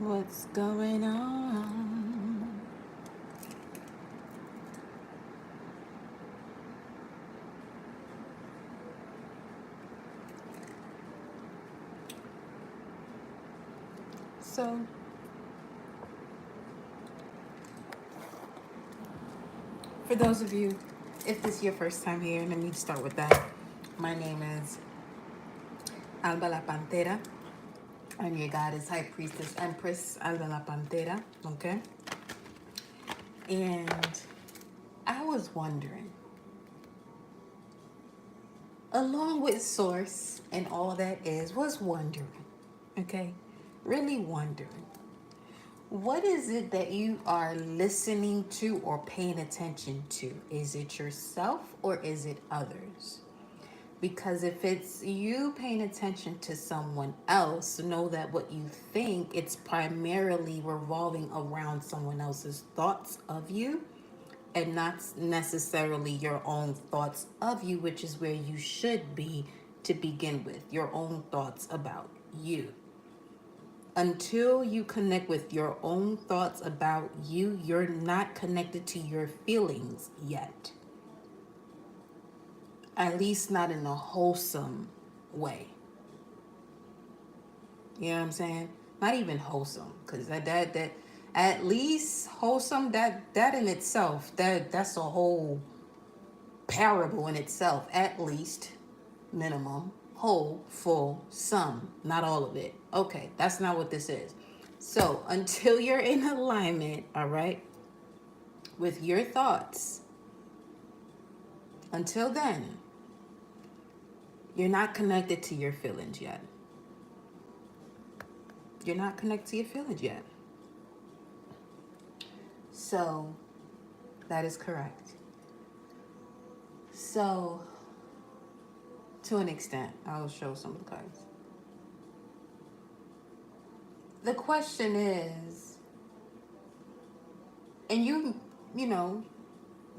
What's going on? So, for those of you, if this is your first time here, let me start with that. My name is Alba La Panthera. I'm your goddess, high priestess, empress Alba La Panthera. Okay? And I was wondering, along with source and all that is, was wondering, okay? Really wondering. What is it that you are listening to or paying attention to? Is it yourself or is it others? Because if it's you paying attention to someone else, know that what you think, it's primarily revolving around someone else's thoughts of you and not necessarily your own thoughts of you, which is where you should be to begin with, your own thoughts about you. Until you connect with your own thoughts about you, you're not connected to your feelings yet. At least not in a wholesome way. You know what I'm saying? Not even wholesome, because that at least wholesome, that in itself, that's a whole parable in itself. At least, minimum, whole, full, some, not all of it. Okay, that's not what this is. So until you're in alignment, all right, with your thoughts, until then, you're not connected to your feelings yet. You're not connected to your feelings yet. So that is correct. So to an extent, I'll show some of the cards. The question is, and you know,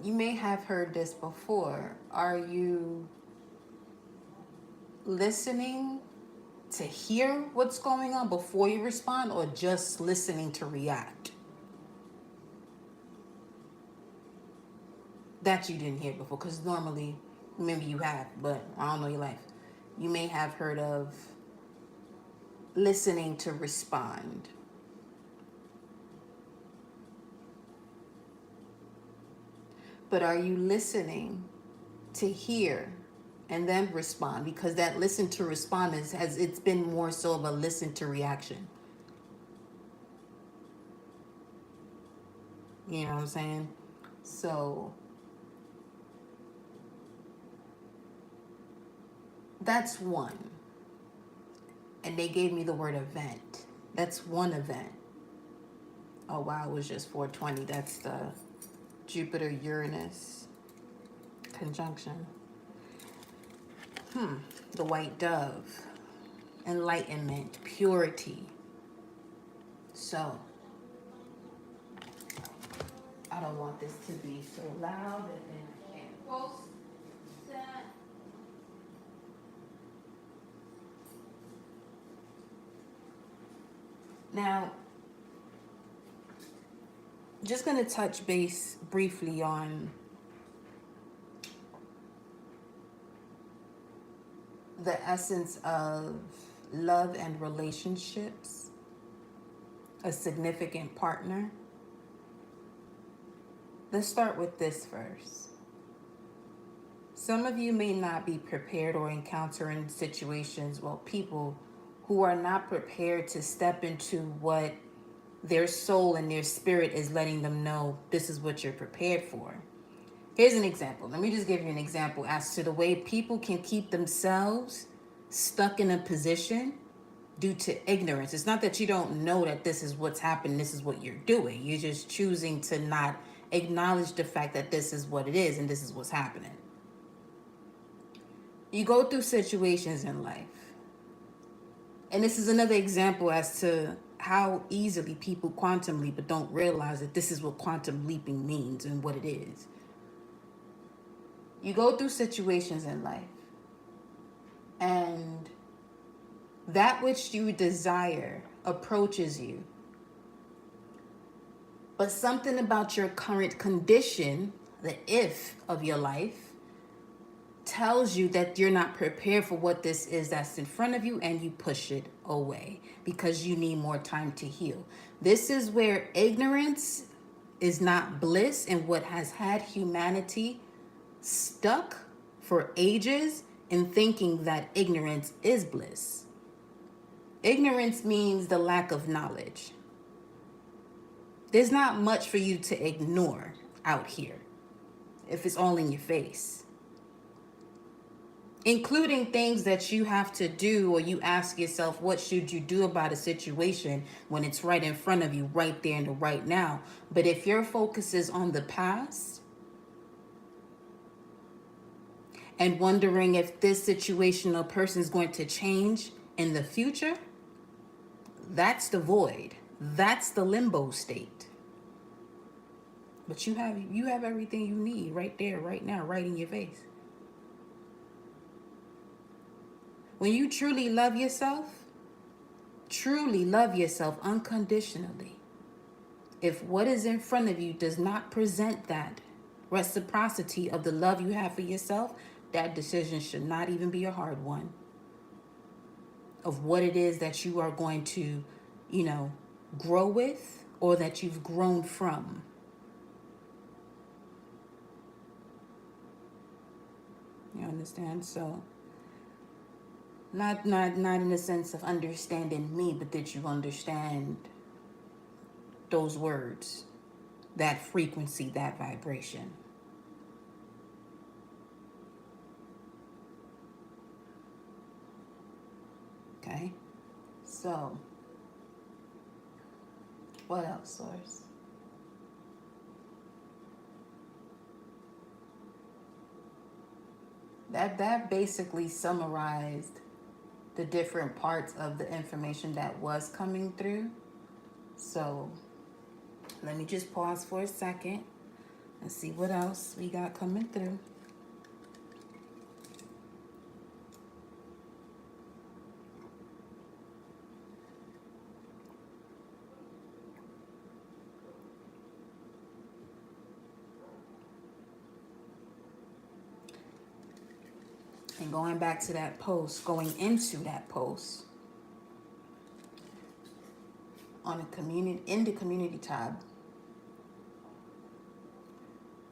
you may have heard this before. Are you listening to hear what's going on before you respond, or just listening to react? That you didn't hear before, because normally, maybe you have, but I don't know your life. You may have heard of listening to respond. But are you listening to hear and then respond? Because that listen to respond it's been more so of a listen to reaction. You know what I'm saying? So that's one. And they gave me the word event. That's one event. Oh wow, it was just 420. That's the Jupiter Uranus conjunction. The white dove, enlightenment, purity. So I don't want this to be so loud and then I can't post that. Now, just going to touch base briefly on the essence of love and relationships, a significant partner. Let's start with this first. Some of you may not be prepared or encountering situations, people who are not prepared to step into what their soul and their spirit is letting them know this is what you're prepared for. Here's an example. Let me just give you an example as to the way people can keep themselves stuck in a position due to ignorance. It's not that you don't know that this is what's happening, this is what you're doing. You're just choosing to not acknowledge the fact that this is what it is and this is what's happening. You go through situations in life. And this is another example as to how easily people quantum leap but don't realize that this is what quantum leaping means and what it is. You go through situations in life, and that which you desire approaches you But something about your current condition, the if of your life, tells you that you're not prepared for what this is that's in front of you, and you push it away because you need more time to heal. This is where ignorance is not bliss, and what has had humanity stuck for ages in thinking that ignorance is bliss. Ignorance means the lack of knowledge. There's not much for you to ignore out here if it's all in your face, including things that you have to do, or you ask yourself, what should you do about a situation when it's right in front of you, right there in the right now. But if your focus is on the past and wondering if this situation or person is going to change in the future, that's the void. That's the limbo state. But you have everything you need right there, right now, right in your face. When you truly love yourself unconditionally, if what is in front of you does not present that reciprocity of the love you have for yourself, that decision should not even be a hard one of what it is that you are going to, grow with, or that you've grown from. You understand? So not in the sense of understanding me, but that you understand those words, that frequency, that vibration. Okay? So, what else, Source? That basically summarized the different parts of the information that was coming through. So let me just pause for a second and see what else we got coming through. And going back to that post, going into that post on the community tab,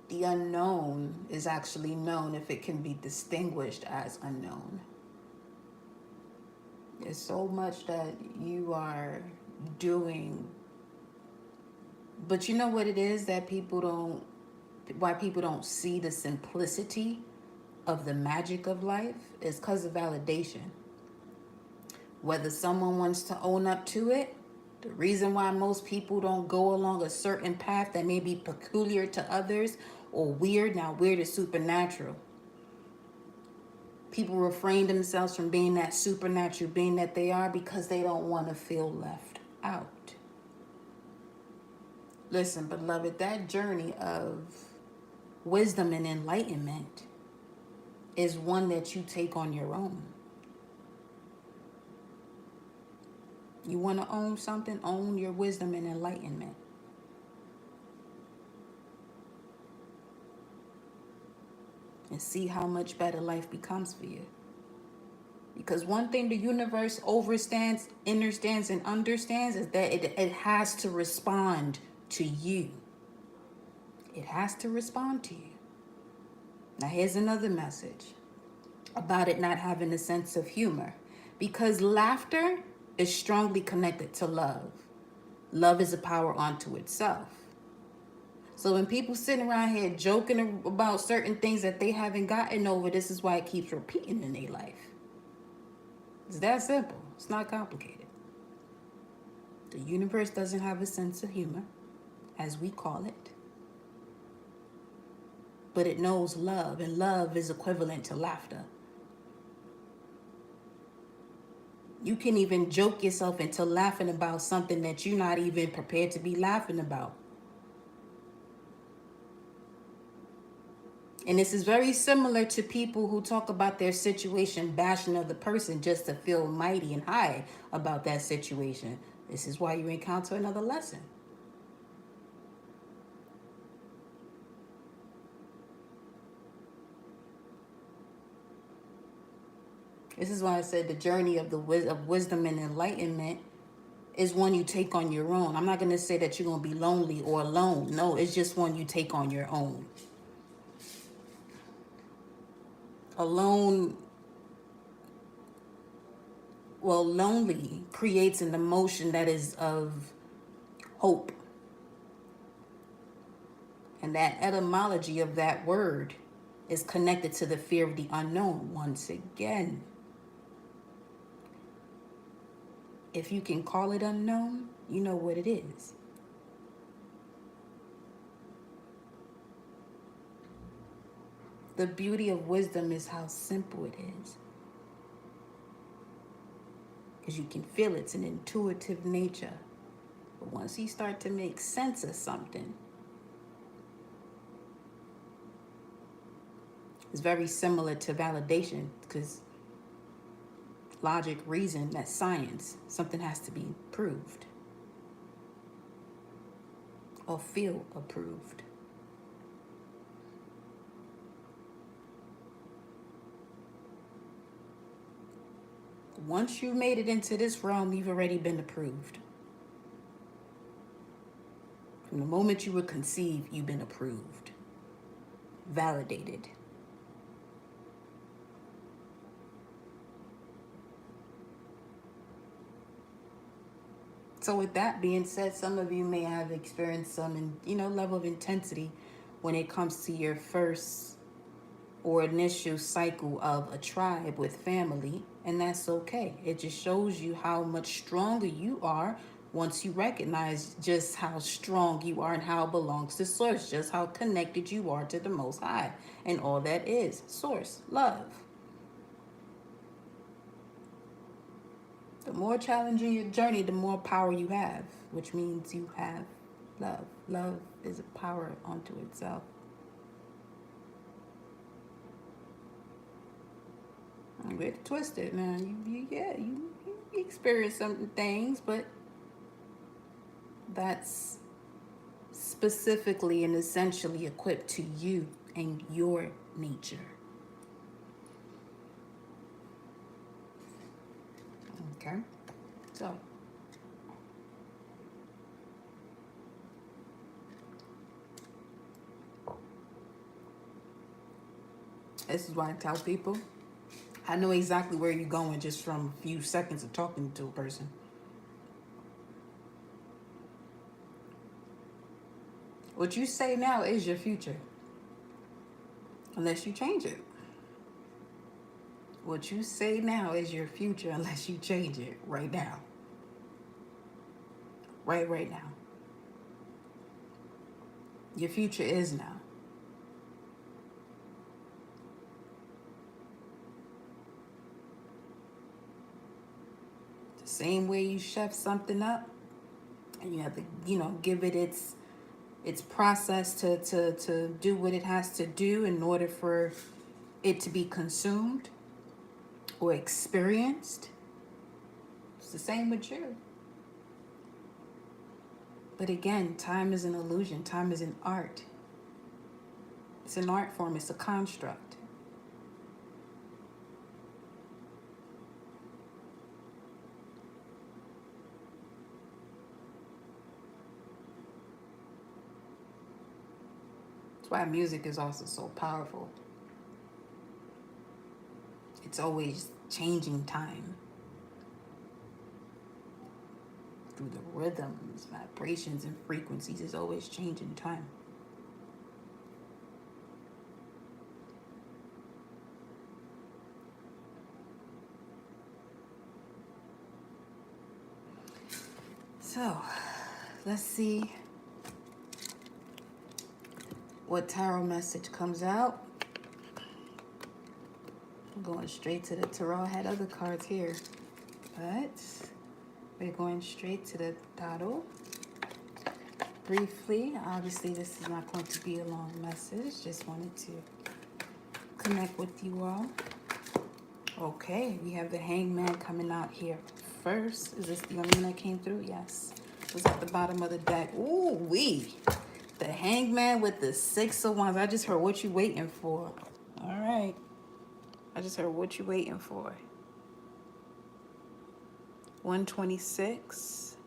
the unknown is actually known if it can be distinguished as unknown. There's so much that you are doing, but you know what it is that why people don't see the simplicity of the magic of life is because of validation. Whether someone wants to own up to it, the reason why most people don't go along a certain path that may be peculiar to others or weird, now weird is supernatural. People refrain themselves from being that supernatural being that they are because they don't want to feel left out. Listen, beloved, that journey of wisdom and enlightenment is one that you take on your own. You want to own something? Own your wisdom and enlightenment. And see how much better life becomes for you. Because one thing the universe understands, and understands is that it has to respond to you. It has to respond to you. Now here's another message about it not having a sense of humor. Because laughter is strongly connected to love. Love is a power unto itself. So when people sitting around here joking about certain things that they haven't gotten over, this is why it keeps repeating in their life. It's that simple. It's not complicated. The universe doesn't have a sense of humor, as we call it. But it knows love, and love is equivalent to laughter. You can even joke yourself into laughing about something that you're not even prepared to be laughing about. And this is very similar to people who talk about their situation, bashing other person just to feel mighty and high about that situation. This is why you encounter another lesson. This is why I said the journey of wisdom and enlightenment is one you take on your own. I'm not going to say that you're going to be lonely or alone. No, it's just one you take on your own. Alone, well, lonely creates an emotion that is of hope. And that etymology of that word is connected to the fear of the unknown. Once again, if you can call it unknown, you know what it is. The beauty of wisdom is how simple it is. Because you can feel it's an intuitive nature. But once you start to make sense of something, it's very similar to validation, because logic, reason, that's science. Something has to be proved or feel approved. Once you made it into this realm, you've already been approved. From the moment you were conceived, you've been approved, validated. So with that being said, some of you may have experienced some, level of intensity when it comes to your first or initial cycle of a tribe with family, and that's okay. It just shows you how much stronger you are once you recognize just how strong you are and how it belongs to Source, just how connected you are to the Most High, and all that is Source, love. The more challenging your journey, the more power you have, which means you have love. Love is a power unto itself. I'm a bit twisted, man. You experience some things, but that's specifically and essentially equipped to you and your nature. Okay, so this is why I tell people, I know exactly where you're going just from a few seconds of talking to a person. What you say now is your future, unless you change it. What you say now is your future unless you change it right now. Right now. Your future is now. The same way you chef something up, and you have to, give it its process to do what it has to do in order for it to be consumed or experienced. It's the same with you. But again, time is an illusion. Time is an art. It's an art form. It's a construct. That's why music is also so powerful. It's always changing time. Through the rhythms, vibrations, and frequencies, is always changing time. So, let's see what tarot message comes out. I'm going straight to the tarot. I had other cards here, but we're going straight to the tarot. Briefly, obviously this is not going to be a long message. Just wanted to connect with you all. Okay, we have the Hangman coming out here first. Is this the only one that came through? Yes. It was at the bottom of the deck. Ooh wee. The Hangman with the Six of Wands. I just heard what you waiting for. All right. I just heard what you waiting for. 126.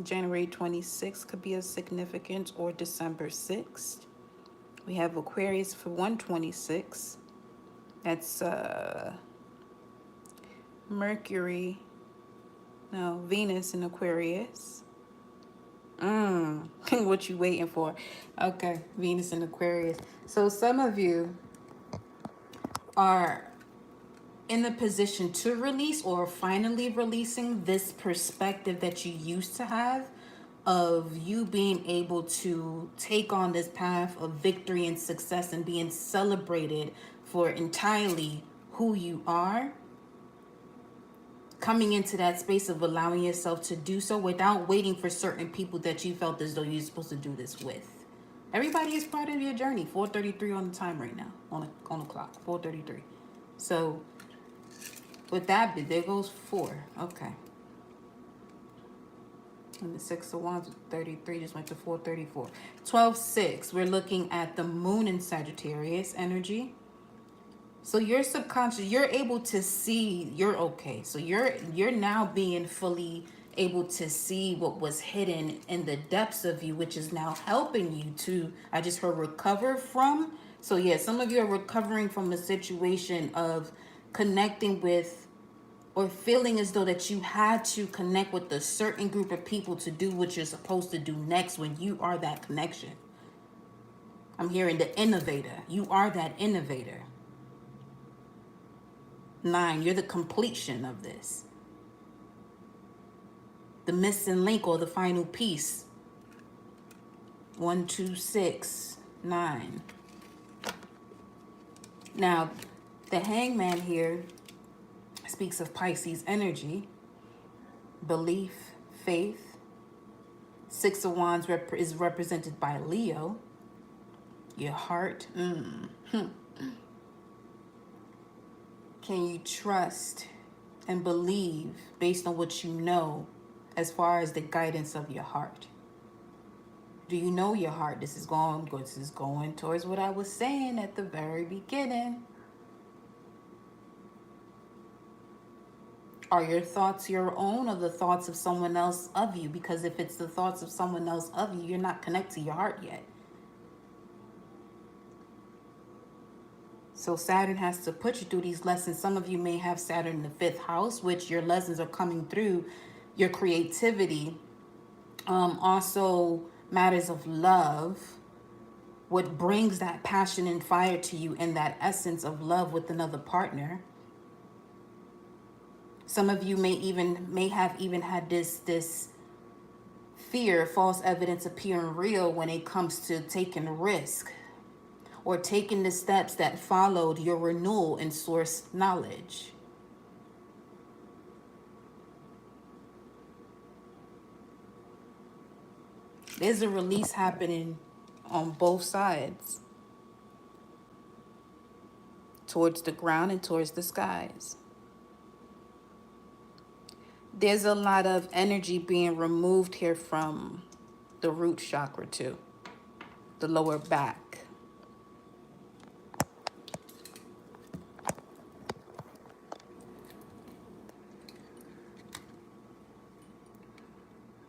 January 26th could be a significance, or December 6th. We have Aquarius for 126. That's Mercury, no, Venus in Aquarius. What you waiting for? Okay, Venus in Aquarius. So some of you are in the position to release or finally releasing this perspective that you used to have of you being able to take on this path of victory and success and being celebrated for entirely who you are, coming into that space of allowing yourself to do so without waiting for certain people that you felt as though you're supposed to do this with. Everybody is part of your journey. 4:33 on the time right now, on the clock. 4:33. So with that, there goes 4. Okay. And the 6 of Wands with 33 just went to 4:34. 12:6. We're looking at the moon in Sagittarius energy. So your subconscious, you're able to see you're okay. So you're now being fully able to see what was hidden in the depths of you, which is now helping you to, I just heard, recover from. So yeah, some of you are recovering from a situation of connecting with or feeling as though that you had to connect with a certain group of people to do what you're supposed to do next when you are that connection. I'm hearing the innovator. You are that innovator. 9, you're the completion of this. The missing link or the final piece. 1, 2, 6, 9. Now, the hangman here speaks of Pisces energy, belief, faith. 6 of Wands is represented by Leo, your heart. Can you trust and believe based on what you know as far as the guidance of your heart? Do you know your heart? This is going towards what I was saying at the very beginning. Are your thoughts your own or the thoughts of someone else of you? Because if it's the thoughts of someone else of you, you're not connected to your heart yet. So Saturn has to put you through these lessons. Some of you may have Saturn in the 5th house, which your lessons are coming through your creativity. Also matters of love, what brings that passion and fire to you and that essence of love with another partner. Some of you may have even had this fear, false evidence appearing real when it comes to taking risk or taking the steps that followed your renewal in source knowledge. There's a release happening on both sides, towards the ground and towards the skies. There's a lot of energy being removed here from the root chakra too, the lower back.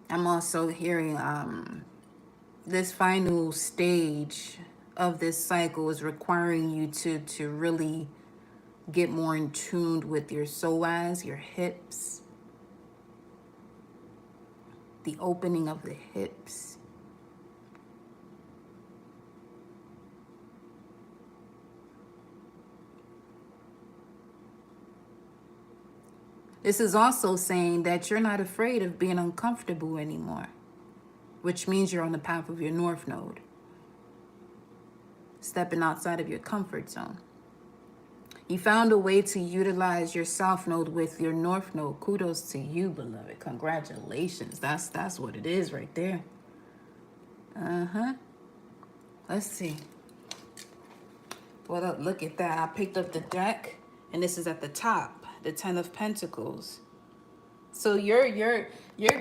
I'm also hearing this final stage of this cycle is requiring you to really get more in tune with your psoas, your hips, the opening of the hips. This is also saying that you're not afraid of being uncomfortable anymore, which means you're on the path of your North Node, stepping outside of your comfort zone. You found a way to utilize your South Node with your North Node. Kudos to you, beloved. Congratulations. That's what it is right there. Let's see. Well, look at that. I picked up the deck, and this is at the top. The 10 of Pentacles. So you're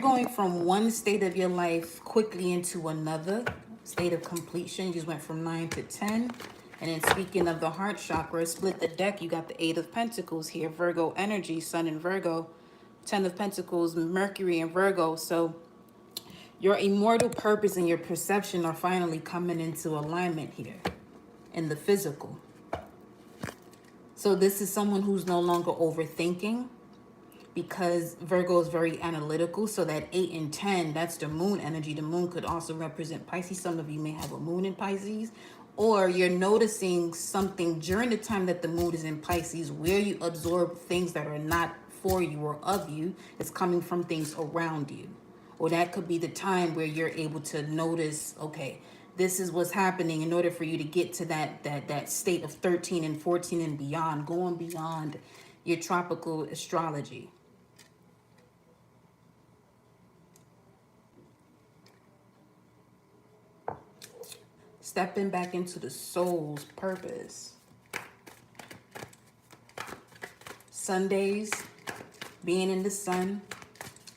going from one state of your life quickly into another state of completion. You just went from 9 to 10. And then speaking of the heart chakra, split the deck. You got the 8 of Pentacles here. Virgo energy, Sun in Virgo. Ten of Pentacles, Mercury and Virgo. So your immortal purpose and your perception are finally coming into alignment here in the physical. So this is someone who's no longer overthinking, because Virgo is very analytical. So that 8 and 10, that's the moon energy. The moon could also represent Pisces. Some of you may have a moon in Pisces, or you're noticing something during the time that the moon is in Pisces where you absorb things that are not for you or of you. It's coming from things around you. Or that could be the time where you're able to notice, okay, this is what's happening, in order for you to get to that state of 13 and 14 and beyond, going beyond your tropical astrology. Stepping back into the soul's purpose. Sundays, being in the sun,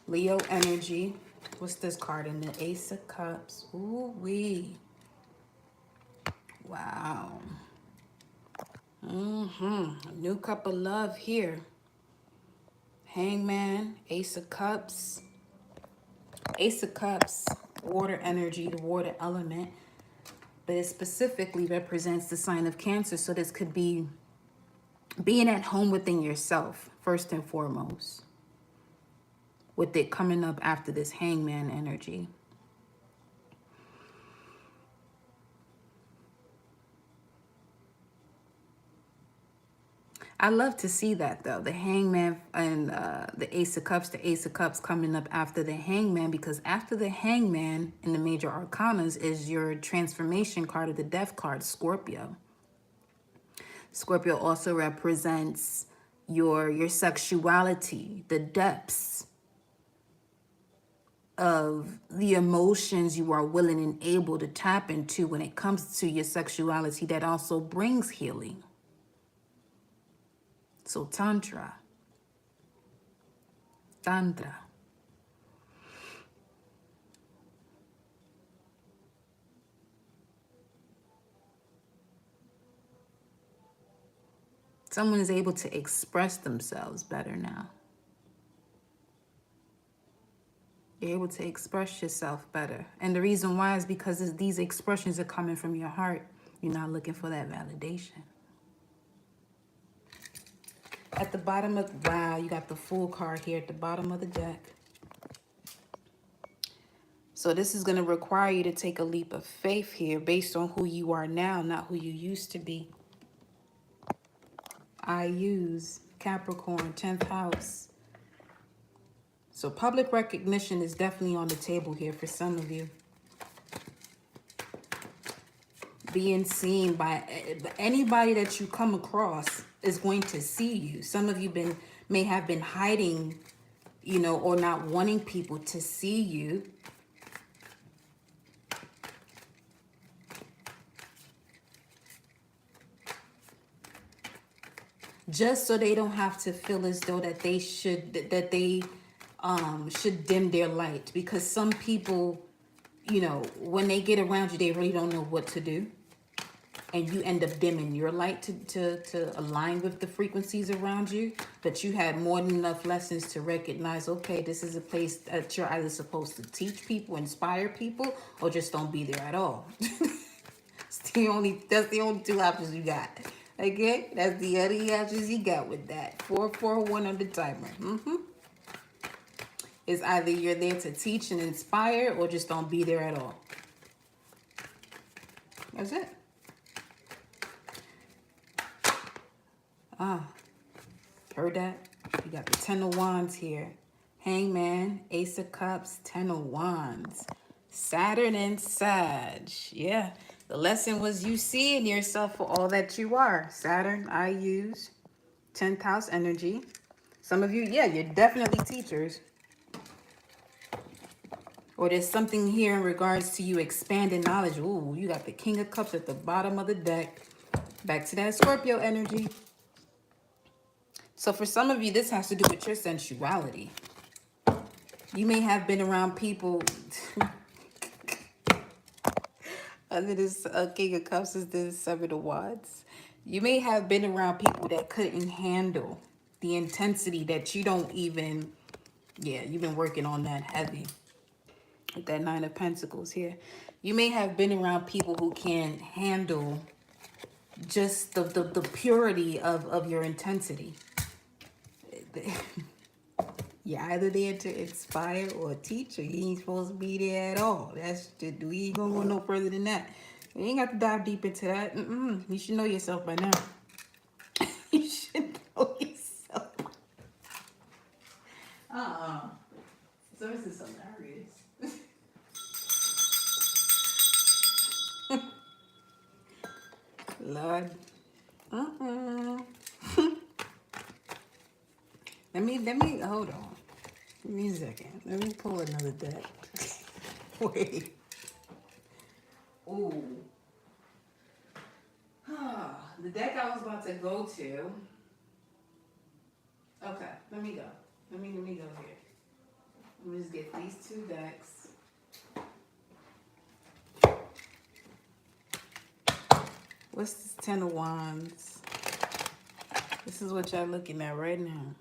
Leo energy. What's this card in the Ace of Cups? Ooh wee. Wow. A new cup of love here. Hangman, Ace of Cups. Ace of Cups, water energy, the water element. But it specifically represents the sign of Cancer. So this could be being at home within yourself, first and foremost, with it coming up after this Hangman energy. I love to see that, though, the Hangman and the Ace of Cups coming up after the Hangman, because after the Hangman in the major arcanas is your transformation card of the Death card, Scorpio. Scorpio also represents your sexuality, the depths of the emotions you are willing and able to tap into when it comes to your sexuality. That also brings healing. So Tantra. Someone is able to express themselves better now. You're able to express yourself better. And the reason why is because these expressions are coming from your heart. You're not looking for that validation. At the bottom of, wow, you got the Fool card here at the bottom of the deck. So this is going to require you to take a leap of faith here based on who you are now, not who you used to be. I use Capricorn, 10th house. So public recognition is definitely on the table here for some of you. Being seen by anybody that you come across is going to see you. Some of you may have been hiding, you know, or not wanting people to see you. Just so they don't have to feel as though that they should dim their light. Because some people, you know, when they get around you, they really don't know what to do. And you end up dimming your light to align with the frequencies around you. But you had more than enough lessons to recognize, okay, this is a place that you're either supposed to teach people, inspire people, or just don't be there at all. That's the only two options you got. Okay, that's the only options you got with that. 441 on the timer. It's either you're there to teach and inspire, or just don't be there at all. That's it. Heard that? You got the 10 of Wands here. Hangman, Ace of Cups, 10 of Wands. Saturn and Sag. Yeah. The lesson was you seeing yourself for all that you are. Saturn, I use 10th house energy. Some of you, yeah, you're definitely teachers. Or there's something here in regards to you expanding knowledge. Ooh, you got the King of Cups at the bottom of the deck. Back to that Scorpio energy. So for some of you, this has to do with your sensuality. You may have been around people... Under this King of Cups is the 7 of Wands. You may have been around people that couldn't handle the intensity that you don't even Yeah, you've been working on that heavy. With that Nine of Pentacles here. You may have been around people who can handle just the purity of your intensity. You're either there to inspire or teach, or you ain't supposed to be there at all. We ain't gonna go no further than that. You ain't got to dive deep into that. You should know yourself by now. You should know yourself. So this is hilarious. Lord. Let me hold on. Give me a second. Let me pull another deck. Wait. Ooh. The deck I was about to go to. Okay, let me go. Let me go here. Let me just get these two decks. What's this Ten of Wands? This is what y'all looking at right now.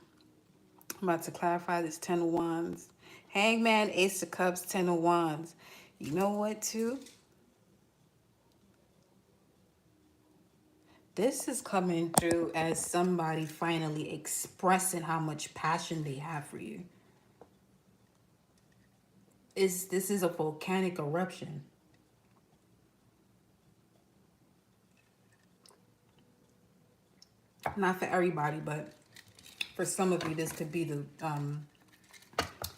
I'm about to clarify this Ten of Wands. Hangman, Ace of Cups, Ten of Wands. You know what, too? This is coming through as somebody finally expressing how much passion they have for you. This is a volcanic eruption. Not for everybody, but for some of you, this could be the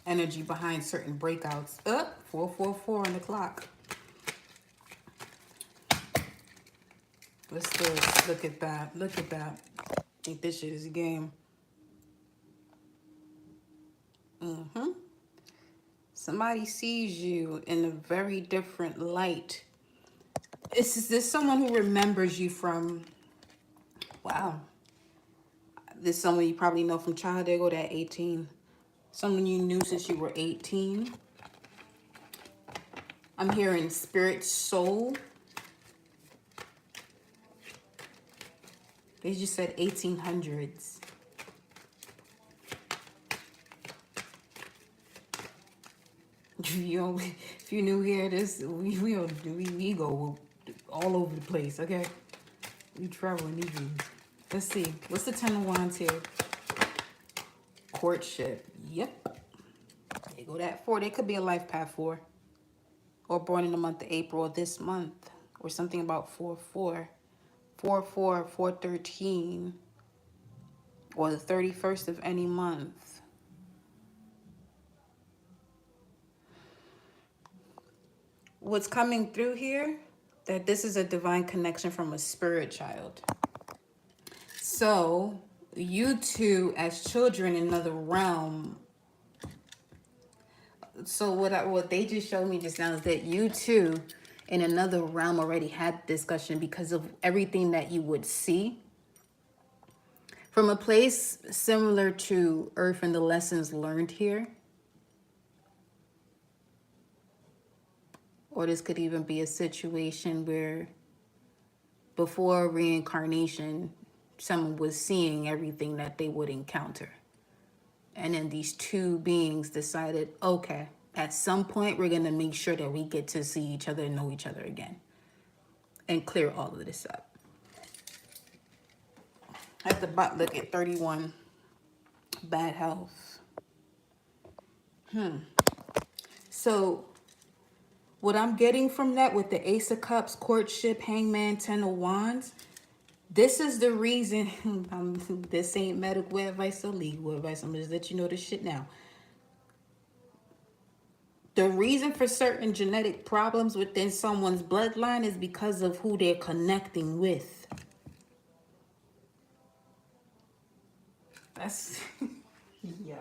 energy behind certain breakouts. 444 on the clock. What's this? Look at that. Look at that. I think this shit is a game. Somebody sees you in a very different light. Is this someone who remembers you from... Wow. This is someone you probably know from childhood or that 18. Someone you knew since you were 18. I'm hearing spirit, soul. They just said 1800s. If you new here, we go all over the place, okay? We travel in these rooms. Let's see. What's the Ten of Wands here? Courtship. Yep. There you go, that 4. They could be a life path 4. Or born in the month of April or this month. Or something about 4/4. 4/4, 4/13. Or the 31st of any month. What's coming through here? That this is a divine connection from a spirit child. So, you two as children in another realm. So what they just showed me just now is that you two in another realm already had discussion because of everything that you would see. From a place similar to Earth and the lessons learned here. Or this could even be a situation where before reincarnation, someone was seeing everything that they would encounter. And then these two beings decided, okay, at some point, we're going to make sure that we get to see each other and know each other again. And clear all of this up. At the bottom, look at 31. Bad health. So, what I'm getting from that with the Ace of Cups, Courtship, Hangman, Ten of Wands, this is the reason, this ain't medical advice or legal advice, I'm just let you know this shit now. The reason for certain genetic problems within someone's bloodline is because of who they're connecting with. That's, yeah.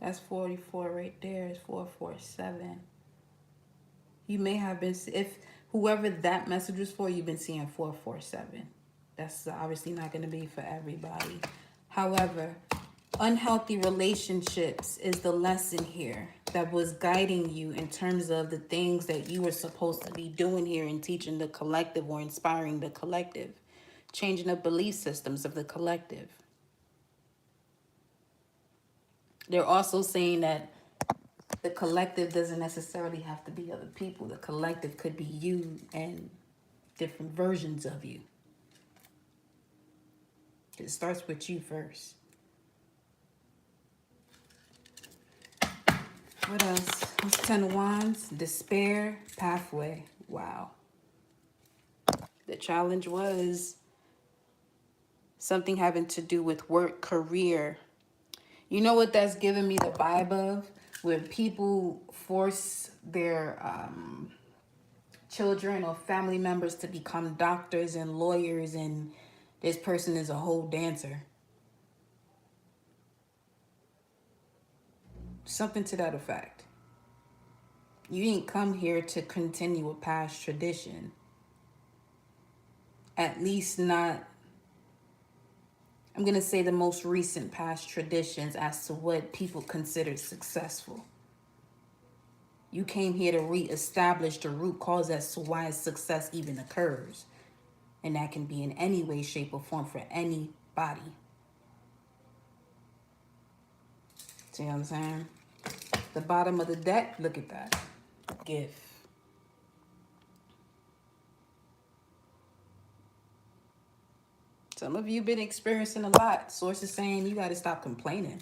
That's 44 right there. It's 447. You may have been, if whoever that message was for, you've been seeing 447. That's obviously not going to be for everybody. However, Unhealthy relationships is the lesson here that was guiding you in terms of the things that you were supposed to be doing here and teaching the collective or inspiring the collective, changing the belief systems of the collective. They're also saying that the collective doesn't necessarily have to be other people. The collective could be you and different versions of you. It starts with you first. What else? What's 10 of Wands? Despair, pathway. Wow. The challenge was something having to do with work, career. You know what that's giving me the vibe of? When people force their children or family members to become doctors and lawyers, and this person is a whole dancer. Something to that effect. You didn't come here to continue a past tradition. At least not, I'm going to say, the most recent past traditions as to what people consider successful. You came here to reestablish the root cause as to why success even occurs. And that can be in any way, shape, or form for anybody. See what I'm saying? The bottom of the deck, look at that. Gift. Some of you been experiencing a lot. Sources saying you got to stop complaining.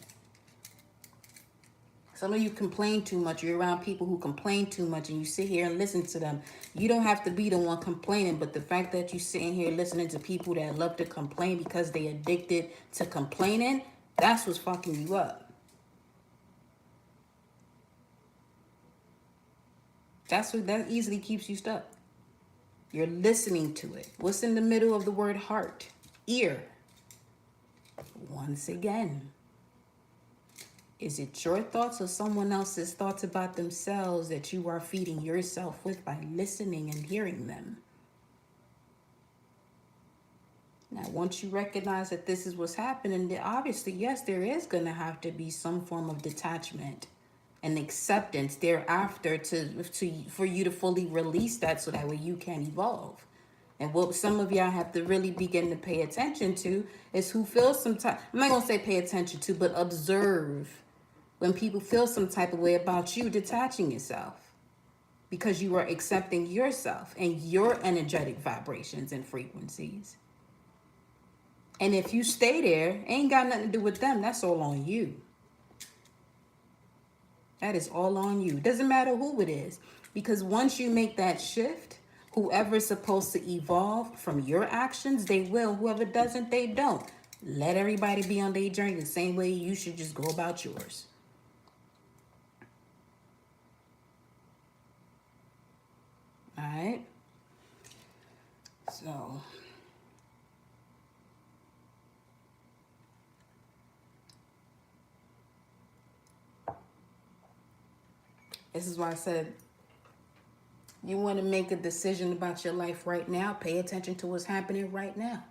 Some of you complain too much. You're around people who complain too much and you sit here and listen to them. You don't have to be the one complaining, but the fact that you're sitting here listening to people that love to complain because they addicted to complaining, that's what's fucking you up. That easily keeps you stuck. You're listening to it. What's in the middle of the word heart? Ear. Once again. Is it your thoughts or someone else's thoughts about themselves that you are feeding yourself with by listening and hearing them? Now, once you recognize that this is what's happening, then obviously, yes, there is going to have to be some form of detachment and acceptance thereafter for you to fully release that so that way you can evolve. And what some of y'all have to really begin to pay attention to is who feels some type, I'm not going to say pay attention to, but observe when people feel some type of way about you detaching yourself because you are accepting yourself and your energetic vibrations and frequencies. And if you stay there, ain't got nothing to do with them. That's all on you. That is all on you. Doesn't matter who it is. Because once you make that shift, whoever's supposed to evolve from your actions, they will. Whoever doesn't, they don't. Let everybody be on their journey the same way you should just go about yours. All right? So this is why I said, you want to make a decision about your life right now, pay attention to what's happening right now.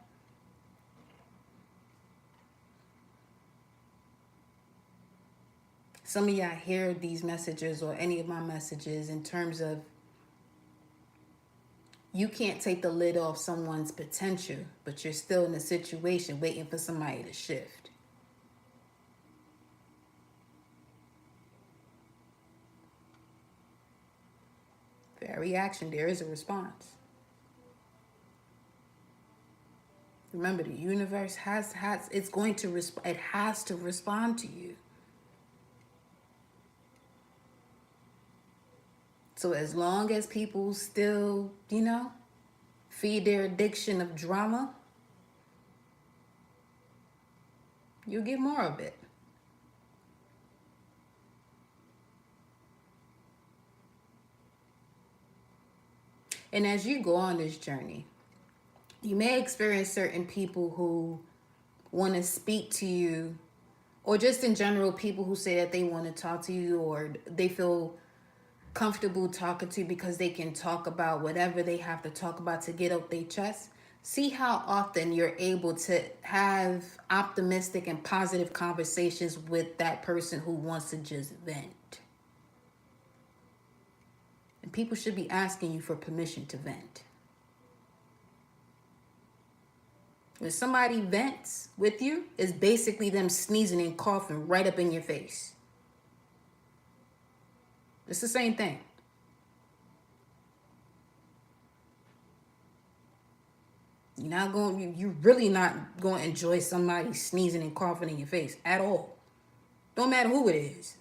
Some of y'all hear these messages or any of my messages in terms of you can't take the lid off someone's potential, but you're still in a situation waiting for somebody to shift. For every action, there is a response. Remember, the universe it's going to it has to respond to you. So as long as people still, feed their addiction of drama, you'll get more of it. And as you go on this journey, you may experience certain people who want to speak to you, or just in general, people who say that they want to talk to you, or they feel comfortable talking to you because they can talk about whatever they have to talk about to get off their chest. See how often you're able to have optimistic and positive conversations with that person who wants to just vent. And people should be asking you for permission to vent. When somebody vents with you, it's basically them sneezing and coughing right up in your face. It's the same thing. You're really not going to enjoy somebody sneezing and coughing in your face at all. Don't matter who it is.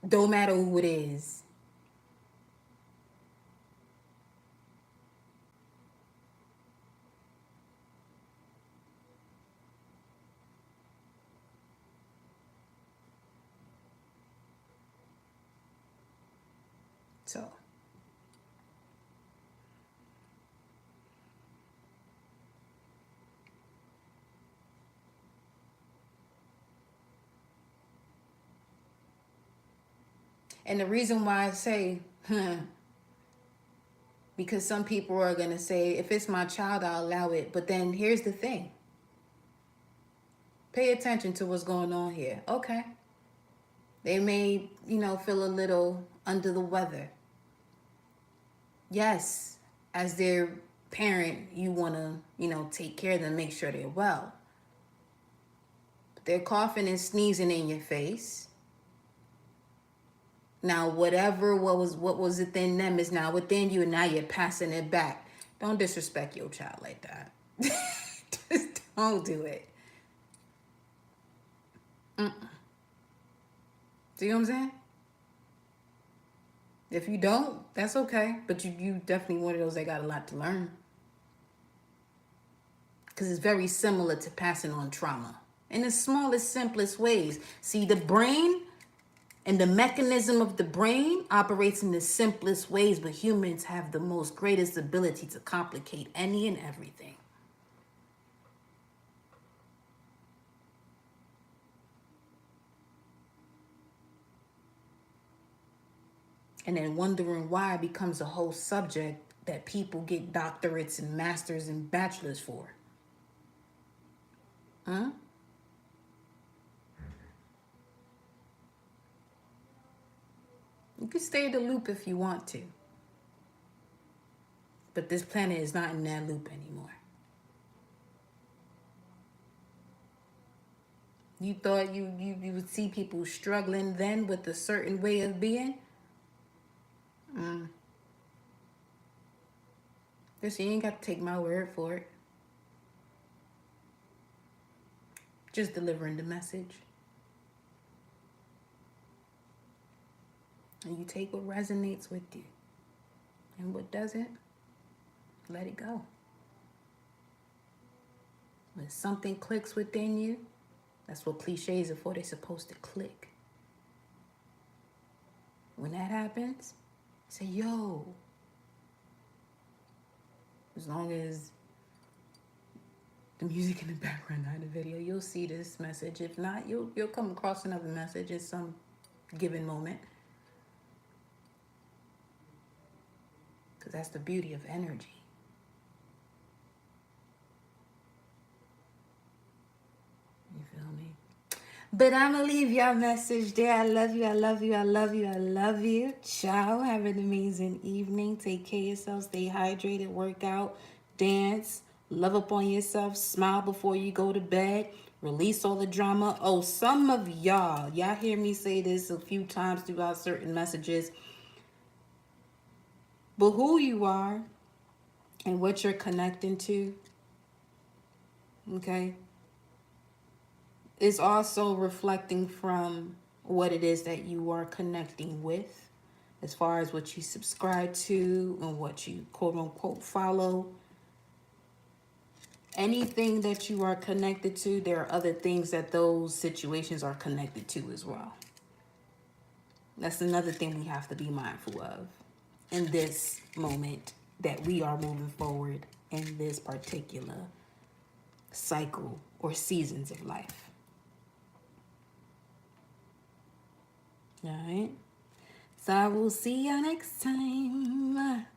Don't matter who it is. So, and the reason why I say, because some people are going to say, if it's my child, I'll allow it. But then here's the thing. Pay attention to what's going on here. Okay. They may, feel a little under the weather. Yes, as their parent, you want to, take care of them, make sure they're well. But they're coughing and sneezing in your face. Now, what was within them is now within you, and now you're passing it back. Don't disrespect your child like that. Just don't do it. See what I'm saying? If you don't, that's okay. But you definitely one of those that got a lot to learn. Because it's very similar to passing on trauma. In the smallest, simplest ways. See, the brain and the mechanism of the brain operates in the simplest ways, but humans have the most greatest ability to complicate any and everything. And then wondering why becomes a whole subject that people get doctorates and masters and bachelors for. Huh? You can stay in the loop if you want to. But this planet is not in that loop anymore. You thought you would see people struggling then with a certain way of being? Listen, you ain't got to take my word for it. Just delivering the message. And you take what resonates with you. And what doesn't, let it go. When something clicks within you, that's what cliches are for. They're supposed to click. When that happens, say, yo. As long as the music in the background, not the video, you'll see this message. If not, you'll come across another message at some given moment. Because that's the beauty of energy. You feel me? But I'm going to leave y'all a message there. I love you. I love you. I love you. I love you. Ciao. Have an amazing evening. Take care of yourself. Stay hydrated. Work out. Dance. Love up on yourself. Smile before you go to bed. Release all the drama. Oh, some of y'all hear me say this a few times throughout certain messages. But who you are and what you're connecting to, okay, is also reflecting from what it is that you are connecting with, as far as what you subscribe to and what you quote unquote follow. Anything that you are connected to, there are other things that those situations are connected to as well. That's another thing we have to be mindful of in this moment that we are moving forward in this particular cycle or seasons of life. All right. So I will see you next time.